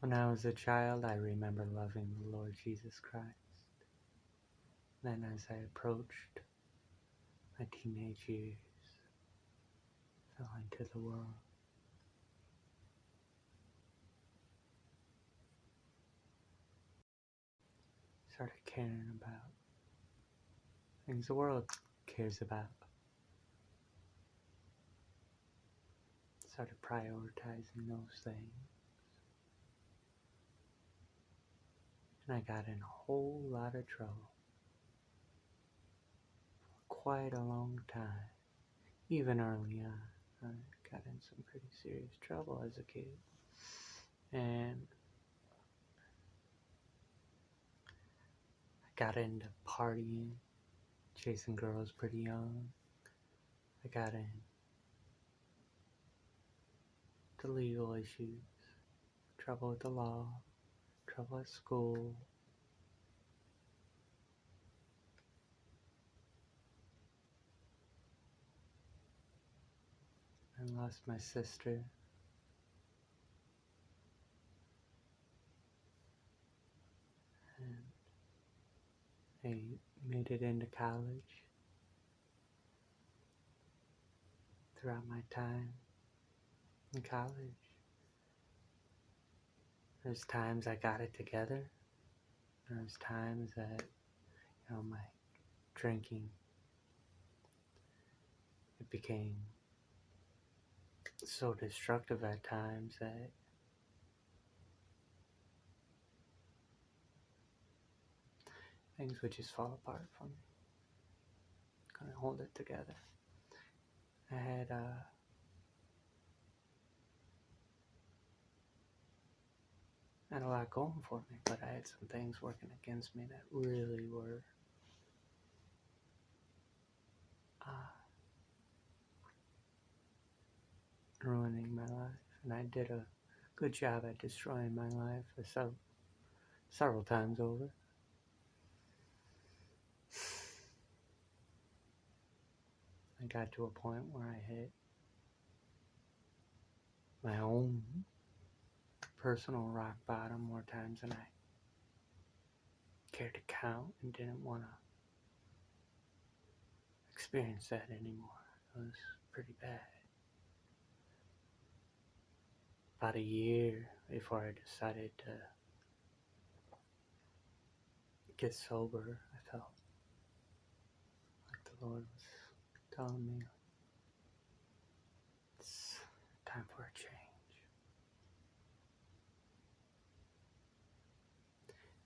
When I was a child, I remember loving the Lord Jesus Christ. Then, as I approached my teenage years, fell into the world. Started caring about things the world cares about. Started prioritizing those things. And I got in a whole lot of trouble. For quite a long time. Even early on, I got in some pretty serious trouble as a kid. And I got into partying, chasing girls pretty young. I got into legal issues, trouble with the law, trouble at school. I lost my sister. And I made it into college. Throughout my time in college, there's times I got it together. There's times that, my drinking, it became so destructive at times that things would just fall apart for me. Couldn't hold it together. I had a lot going for me, but I had some things working against me that really were ruining my life. And I did a good job at destroying my life several times over. I got to a point where I hit my own personal rock bottom more times than I cared to count, and didn't want to experience that anymore. It was pretty bad. About a year before I decided to get sober, I felt like the Lord was telling me it's time for a change.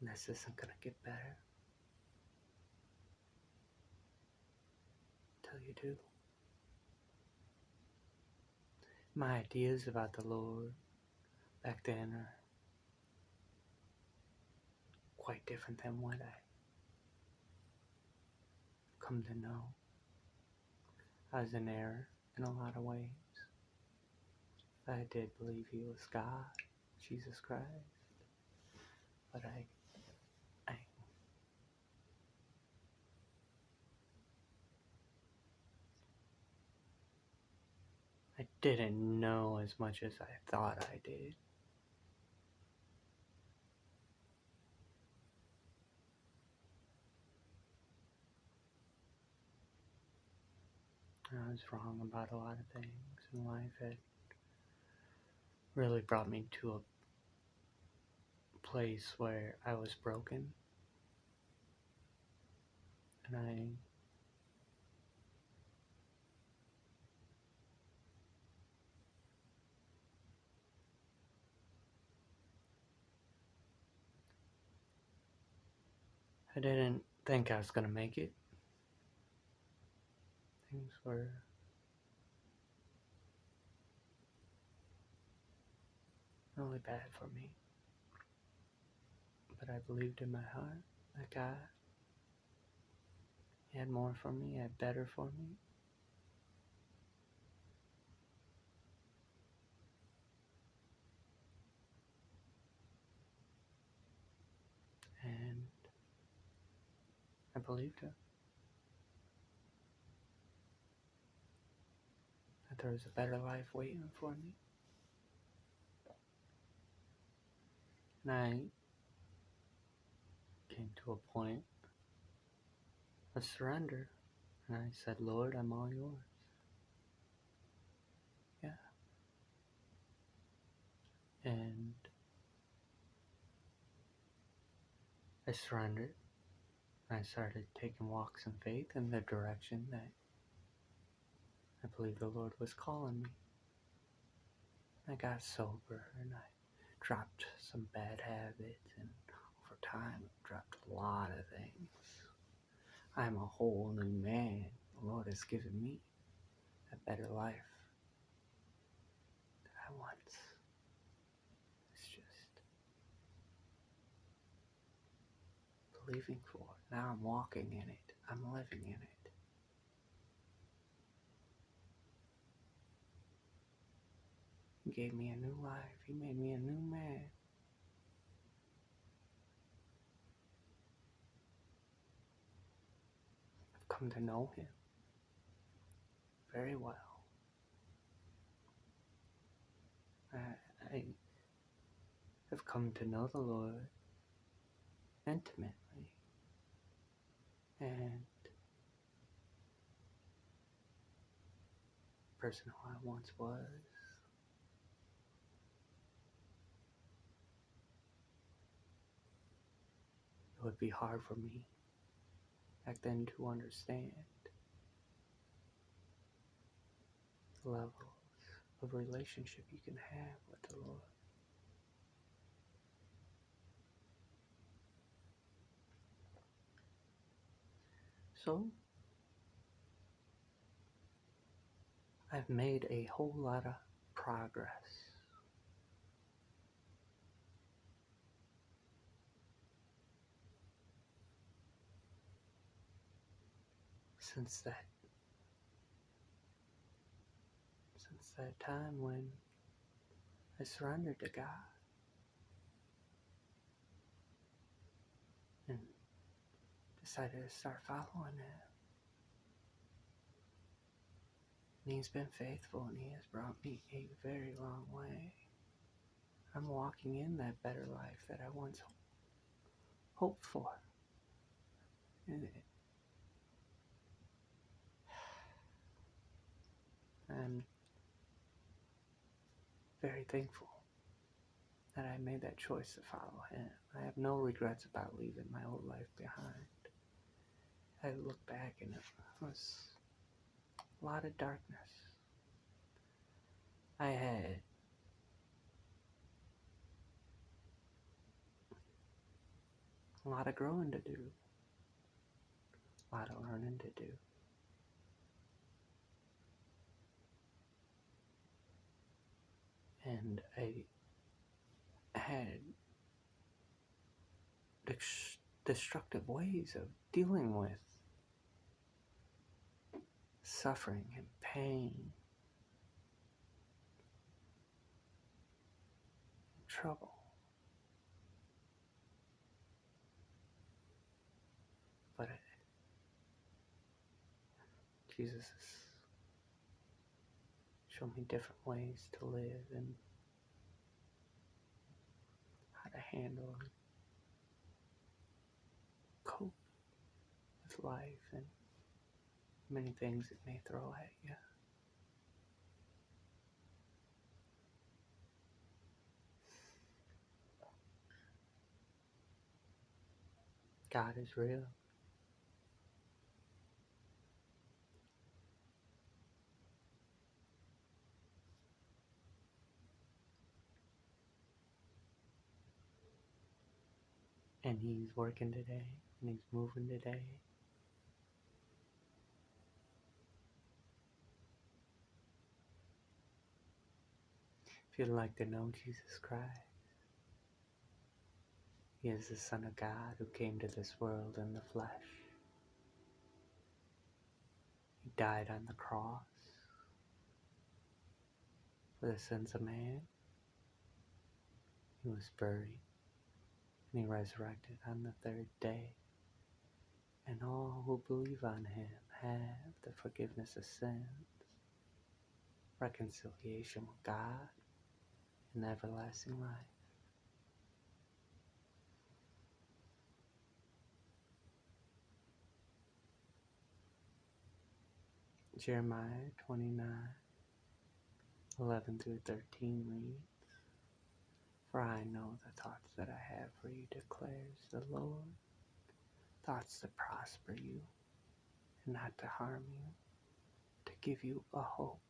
And this isn't going to get better until you do. My ideas about the Lord back then are quite different than what I come to know. I was in error in a lot of ways. I did believe he was God, Jesus Christ, but I didn't know as much as I thought I did. I was wrong about a lot of things in life. It really brought me to a place where I was broken. And I didn't think I was going to make it. Things were really bad for me. But I believed in my heart that God had more for me, had better for me. And I believed it. That there was a better life waiting for me. And I came to a point of surrender. And I said, Lord, I'm all yours. Yeah. And I surrendered. I started taking walks in faith in the direction that I believe the Lord was calling me. I got sober and I dropped some bad habits, and over time I dropped a lot of things. I'm a whole new man. The Lord has given me a better life than I once. It's just believing for it. Now I'm walking in it. I'm living in it. He gave me a new life. He made me a new man. I've come to know Him very well. I have come to know the Lord intimately. And the person who I once was, it would be hard for me back then to understand the levels of relationship you can have with the Lord. So, I've made a whole lot of progress since that time when I surrendered to God and decided to start following Him. And He's been faithful, and He has brought me a very long way. I'm walking in that better life that I once hoped for. And I'm very thankful that I made that choice to follow Him. I have no regrets about leaving my old life behind. I look back and it was a lot of darkness. I had a lot of growing to do, a lot of learning to do. And I had destructive ways of dealing with suffering and pain, and trouble. But Jesus has shown me different ways to live and how to handle and cope with life and many things it may throw at you. God is real. And He's working today, and He's moving today. If you'd like to know Jesus Christ, He is the Son of God who came to this world in the flesh. He died on the cross for the sins of man. He was buried, and He resurrected on the third day. And all who believe on Him have the forgiveness of sins, reconciliation with God, and everlasting life. Jeremiah 29:11 through 13 reads, "For I know the thoughts that I have for you, declares the Lord, thoughts to prosper you and not to harm you, to give you a hope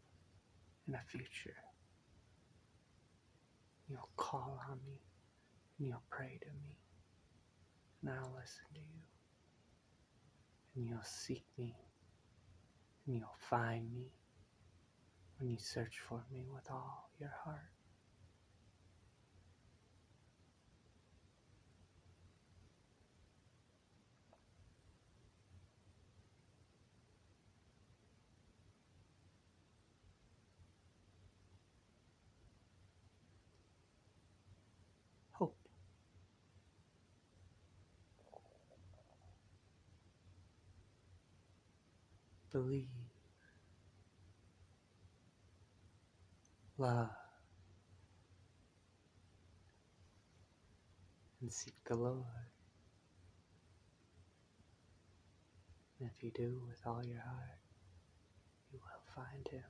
and a future. You'll call on me and you'll pray to me, and I'll listen to you. And you'll seek me and you'll find me when you search for me with all your heart." Hope. Believe. Love. And seek the Lord. And if you do with all your heart, you will find him.